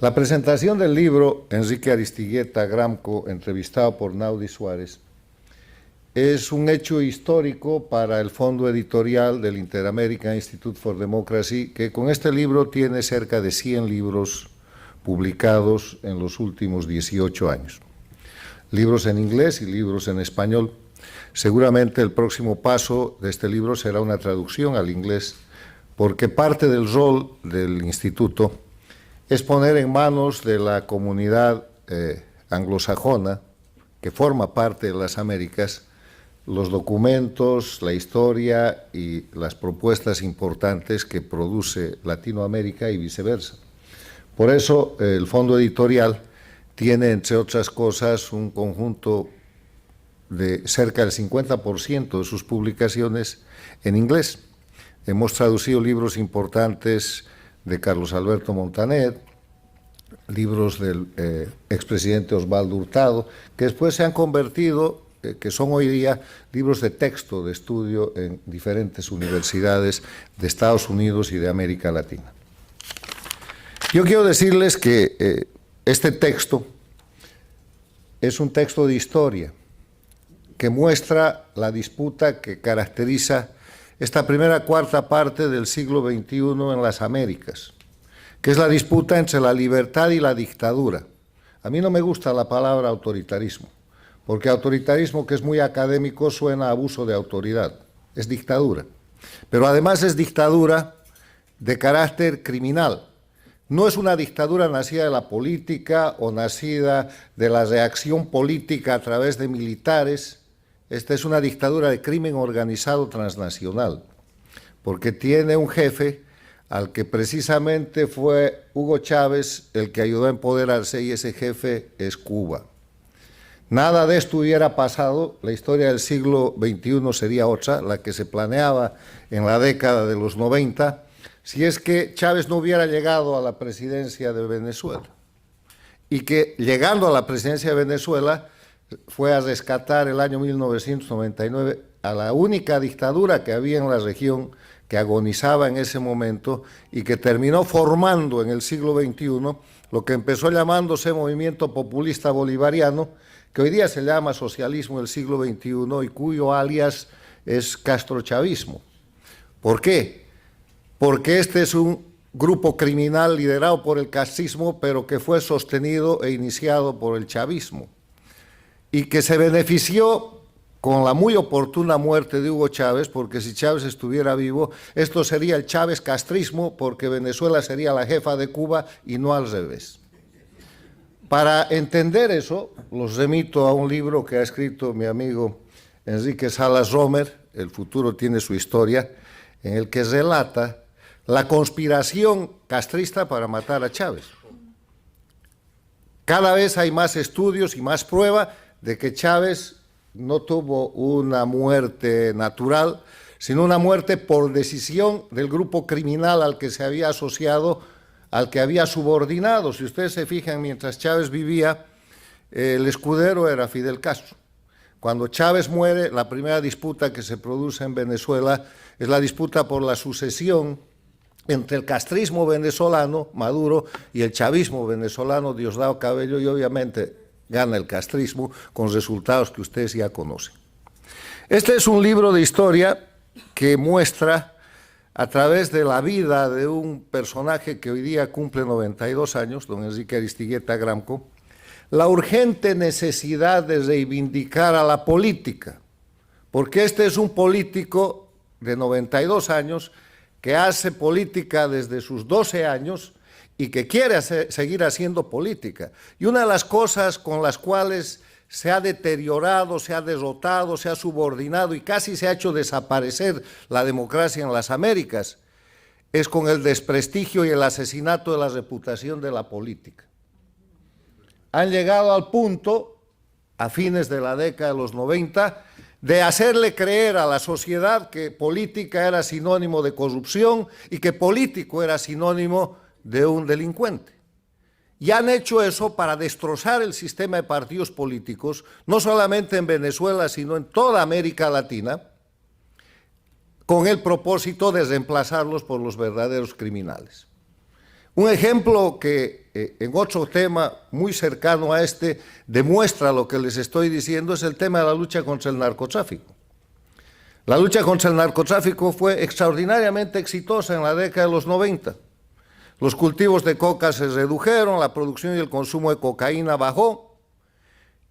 La presentación del libro Enrique Aristigueta Gramco, entrevistado por Naudi Suárez, es un hecho histórico para el fondo editorial del Inter-American Institute for Democracy, que con este libro tiene cerca de 100 libros publicados en los últimos 18 años. Libros en inglés y libros en español. Seguramente el próximo paso de este libro será una traducción al inglés, porque parte del rol del instituto es poner en manos de la comunidad anglosajona, que forma parte de las Américas, los documentos, la historia y las propuestas importantes que produce Latinoamérica y viceversa. Por eso el fondo editorial tiene, entre otras cosas, un conjunto de cerca del 50% de sus publicaciones en inglés. Hemos traducido libros importantes de Carlos Alberto Montaner, libros del expresidente Osvaldo Hurtado, que después se han convertido, que son hoy día libros de texto, de estudio en diferentes universidades de Estados Unidos y de América Latina. Yo quiero decirles que este texto es un texto de historia que muestra la disputa que caracteriza esta primera cuarta parte del siglo XXI en las Américas, que es la disputa entre la libertad y la dictadura. A mí no me gusta la palabra autoritarismo, porque autoritarismo, que es muy académico, suena a abuso de autoridad, es dictadura. Pero además es dictadura de carácter criminal. No es una dictadura nacida de la política o nacida de la reacción política a través de militares. Esta es una dictadura de crimen organizado transnacional, porque tiene un jefe al que precisamente fue Hugo Chávez el que ayudó a empoderarse, y ese jefe es Cuba. Nada de esto hubiera pasado, la historia del siglo XXI sería otra, la que se planeaba en la década de los 90, si es que Chávez no hubiera llegado a la presidencia de Venezuela, y que llegando a la presidencia de Venezuela fue a rescatar el año 1999 a la única dictadura que había en la región, que agonizaba en ese momento y que terminó formando en el siglo XXI lo que empezó llamándose movimiento populista bolivariano, que hoy día se llama socialismo del siglo XXI y cuyo alias es castrochavismo. ¿Por qué? Porque este es un grupo criminal liderado por el castrismo, pero que fue sostenido e iniciado por el chavismo, y que se benefició con la muy oportuna muerte de Hugo Chávez, porque si Chávez estuviera vivo, esto sería el Chávez castrismo, porque Venezuela sería la jefa de Cuba y no al revés. Para entender eso, los remito a un libro que ha escrito mi amigo Enrique Salas Romer, El futuro tiene su historia, en el que relata la conspiración castrista para matar a Chávez. Cada vez hay más estudios y más prueba de que Chávez no tuvo una muerte natural, sino una muerte por decisión del grupo criminal al que se había asociado, al que había subordinado. Si ustedes se fijan, mientras Chávez vivía, el escudero era Fidel Castro. Cuando Chávez muere, la primera disputa que se produce en Venezuela es la disputa por la sucesión entre el castrismo venezolano, Maduro, y el chavismo venezolano, Diosdado Cabello, y obviamente gana el castrismo con resultados que ustedes ya conocen. Este es un libro de historia que muestra, a través de la vida de un personaje que hoy día cumple 92 años, don Enrique Aristigueta Gramco, la urgente necesidad de reivindicar a la política, porque este es un político de 92 años que hace política desde sus 12 años y que quiere seguir haciendo política. Y una de las cosas con las cuales se ha deteriorado, se ha derrotado, se ha subordinado y casi se ha hecho desaparecer la democracia en las Américas es con el desprestigio y el asesinato de la reputación de la política. Han llegado al punto, a fines de la década de los 90, de hacerle creer a la sociedad que política era sinónimo de corrupción y que político era sinónimo de un delincuente. Y han hecho eso para destrozar el sistema de partidos políticos, no solamente en Venezuela, sino en toda América Latina, con el propósito de reemplazarlos por los verdaderos criminales. Un ejemplo que en otro tema muy cercano a este, demuestra lo que les estoy diciendo, es el tema de la lucha contra el narcotráfico. La lucha contra el narcotráfico fue extraordinariamente exitosa en la década de los 90. Los cultivos de coca se redujeron, la producción y el consumo de cocaína bajó,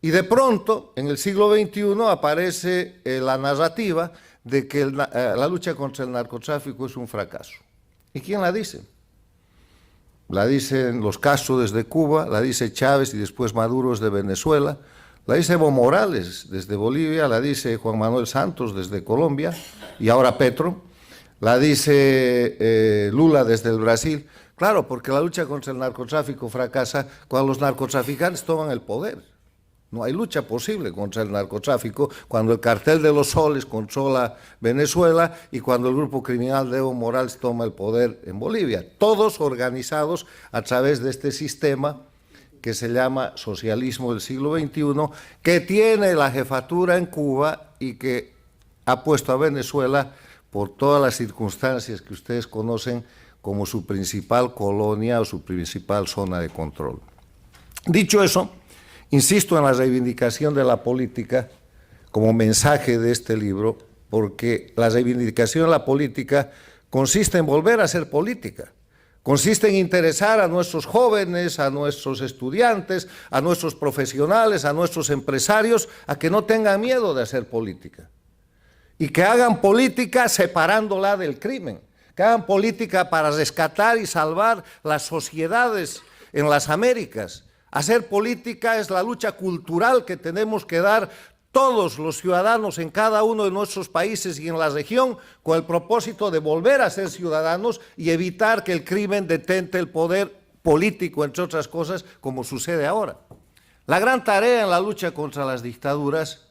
y de pronto, en el siglo XXI, aparece la narrativa de que la lucha contra el narcotráfico es un fracaso. ¿Y quién la dice? La dicen los Castro desde Cuba, la dice Chávez y después Maduro desde Venezuela, la dice Evo Morales desde Bolivia, la dice Juan Manuel Santos desde Colombia y ahora Petro, la dice Lula desde el Brasil. Claro, porque la lucha contra el narcotráfico fracasa cuando los narcotraficantes toman el poder. No hay lucha posible contra el narcotráfico cuando el cartel de los soles controla Venezuela y cuando el grupo criminal de Evo Morales toma el poder en Bolivia. Todos organizados a través de este sistema que se llama socialismo del siglo XXI, que tiene la jefatura en Cuba y que ha puesto a Venezuela, por todas las circunstancias que ustedes conocen, como su principal colonia o su principal zona de control. Dicho eso, insisto en la reivindicación de la política como mensaje de este libro, porque la reivindicación de la política consiste en volver a ser política, consiste en interesar a nuestros jóvenes, a nuestros estudiantes, a nuestros profesionales, a nuestros empresarios, a que no tengan miedo de hacer política y que hagan política separándola del crimen, que hagan política para rescatar y salvar las sociedades en las Américas. Hacer política es la lucha cultural que tenemos que dar todos los ciudadanos en cada uno de nuestros países y en la región con el propósito de volver a ser ciudadanos y evitar que el crimen detente el poder político, entre otras cosas, como sucede ahora. La gran tarea en la lucha contra las dictaduras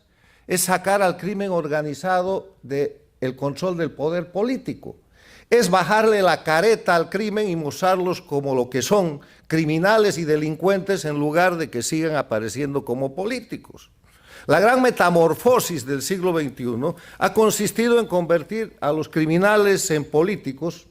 es sacar al crimen organizado del control del poder político. Es bajarle la careta al crimen y mostrarlos como lo que son, criminales y delincuentes, en lugar de que sigan apareciendo como políticos. La gran metamorfosis del siglo XXI ha consistido en convertir a los criminales en políticos,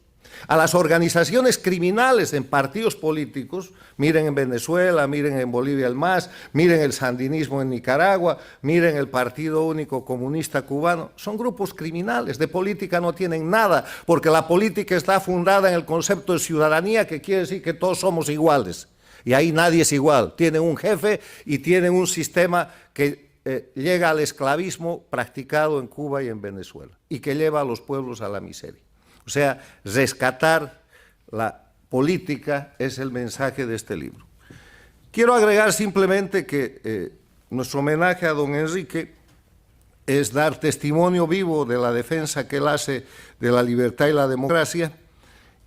a las organizaciones criminales en partidos políticos. Miren en Venezuela, miren en Bolivia el MAS, miren el sandinismo en Nicaragua, miren el Partido Único Comunista Cubano. Son grupos criminales, de política no tienen nada, porque la política está fundada en el concepto de ciudadanía, que quiere decir que todos somos iguales. Y ahí nadie es igual. Tienen un jefe y tienen un sistema que llega al esclavismo practicado en Cuba y en Venezuela y que lleva a los pueblos a la miseria. O sea, rescatar la política es el mensaje de este libro. Quiero agregar simplemente que nuestro homenaje a don Enrique es dar testimonio vivo de la defensa que él hace de la libertad y la democracia.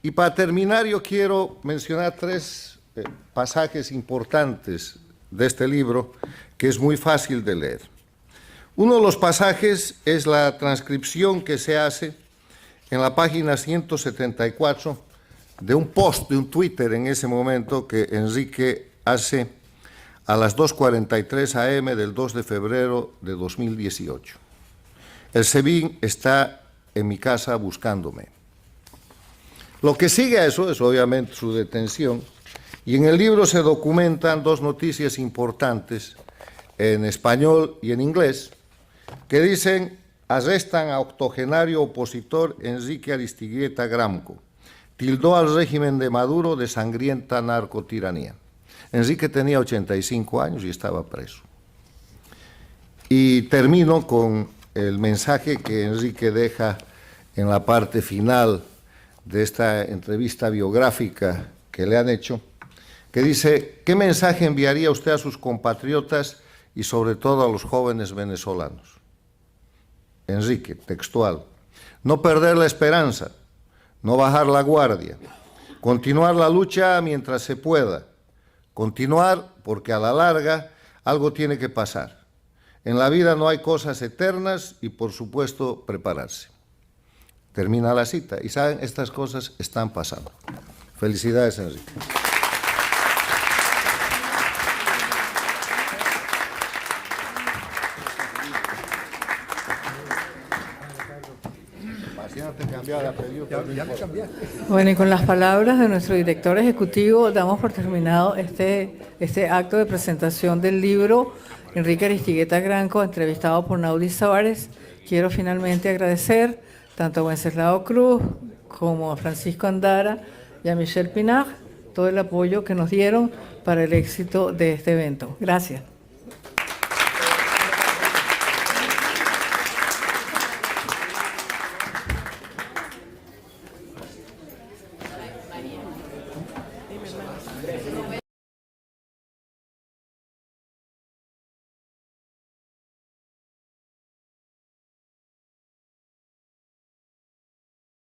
Y para terminar, yo quiero mencionar tres pasajes importantes de este libro, que es muy fácil de leer. Uno de los pasajes es la transcripción que se hace en la página 174 de un post, de un Twitter en ese momento, que Enrique hace a las 2:43 am del 2 de febrero de 2018. El SEBIN está en mi casa buscándome. Lo que sigue a eso es obviamente su detención, y en el libro se documentan dos noticias importantes en español y en inglés que dicen: arrestan a octogenario opositor Enrique Aristigueta Gramco, tildó al régimen de Maduro de sangrienta narcotiranía. Enrique tenía 85 años y estaba preso. Y termino con el mensaje que Enrique deja en la parte final de esta entrevista biográfica que le han hecho, que dice: ¿qué mensaje enviaría usted a sus compatriotas y sobre todo a los jóvenes venezolanos? Enrique, textual: no perder la esperanza, no bajar la guardia, continuar la lucha mientras se pueda, continuar porque a la larga algo tiene que pasar. En la vida no hay cosas eternas y, por supuesto, prepararse. Termina la cita. Y saben, estas cosas están pasando. Felicidades, Enrique. Imagínate que Ya me cambiaste. Bueno, y con las palabras de nuestro director ejecutivo, damos por terminado este acto de presentación del libro Enrique Aristigueta Granco, entrevistado por Naudi Suárez. Quiero finalmente agradecer tanto a Wenceslao Cruz como a Francisco Andara y a Michelle Pinar todo el apoyo que nos dieron para el éxito de este evento. Gracias.